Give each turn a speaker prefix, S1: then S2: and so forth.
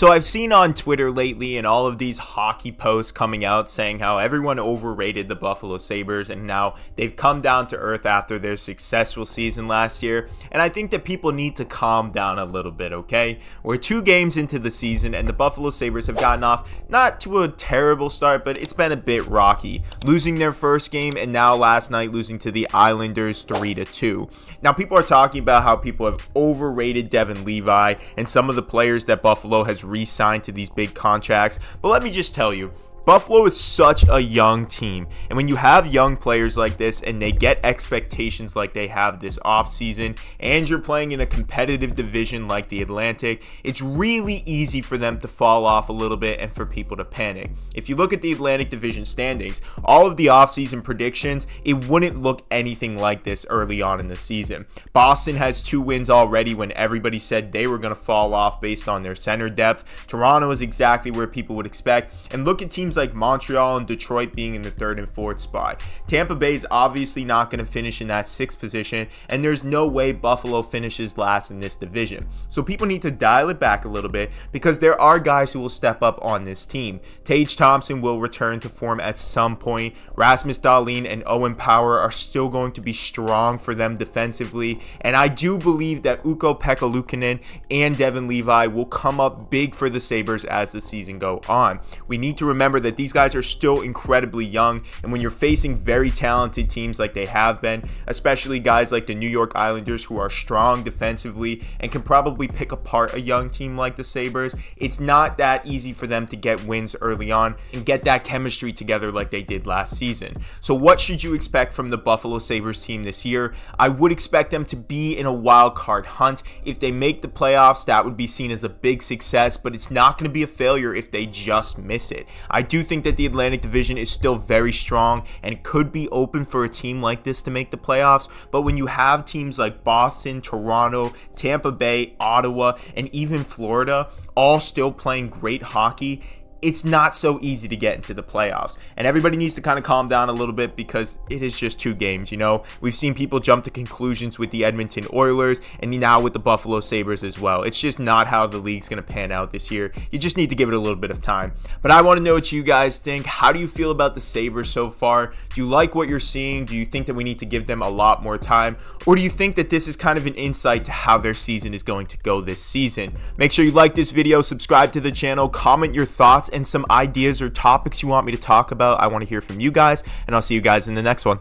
S1: So I've seen on Twitter lately and all of these hockey posts coming out saying how everyone overrated the Buffalo Sabres and now they've come down to earth after their successful season last year. And I think that people need to calm down a little bit, okay? We're 2 games into the season and the Buffalo Sabres have gotten off not to a terrible start, but it's been a bit rocky. Losing their first game and now last night losing to the Islanders 3-2. Now people are talking about how people have overrated Devin Levi and some of the players that Buffalo has re-signed to these big contracts, but let me just tell you, Buffalo is such a young team, and when you have young players like this and they get expectations like they have this offseason, and you're playing in a competitive division like the Atlantic, it's really easy for them to fall off a little bit and for people to panic. If you look at the Atlantic Division standings, all of the offseason predictions, it wouldn't look anything like this early on in the season. Boston has 2 wins already when everybody said they were going to fall off based on their center depth. Toronto is exactly where people would expect, and look at teams like Montreal and Detroit being in the 3rd and 4th spot. Tampa Bay is obviously not going to finish in that 6th position, and there's no way Buffalo finishes last in this division. So people need to dial it back a little bit because there are guys who will step up on this team. Tage Thompson will return to form at some point. Rasmus Dahlin and Owen Power are still going to be strong for them defensively, and I do believe that Ukko-Pekka Luukkonen and Devin Levi will come up big for the Sabres as the season goes on. We need to remember that these guys are still incredibly young, and when you're facing very talented teams like they have been, especially guys like the New York Islanders who are strong defensively and can probably pick apart a young team like the Sabres, it's not that easy for them to get wins early on and get that chemistry together like they did last season. So what should you expect from the Buffalo Sabres team this year? I would expect them to be in a wild card hunt. If they make the playoffs, that would be seen as a big success, but it's not going to be a failure if they just miss it. I do think that the Atlantic Division is still very strong and could be open for a team like this to make the playoffs, but when you have teams like Boston, Toronto, Tampa Bay, Ottawa, and even Florida all still playing great hockey, it's not so easy to get into the playoffs. And everybody needs to kind of calm down a little bit because it is just 2 games, you know. We've seen people jump to conclusions with the Edmonton Oilers and now with the Buffalo Sabres as well. It's just not how the league's going to pan out this year. You just need to give it a little bit of time. But I want to know what you guys think. How do you feel about the Sabres so far? Do you like what you're seeing? Do you think that we need to give them a lot more time? Or do you think that this is kind of an insight to how their season is going to go this season? Make sure you like this video, subscribe to the channel, comment your thoughts and some ideas or topics you want me to talk about. I want to hear from you guys, and I'll see you guys in the next one.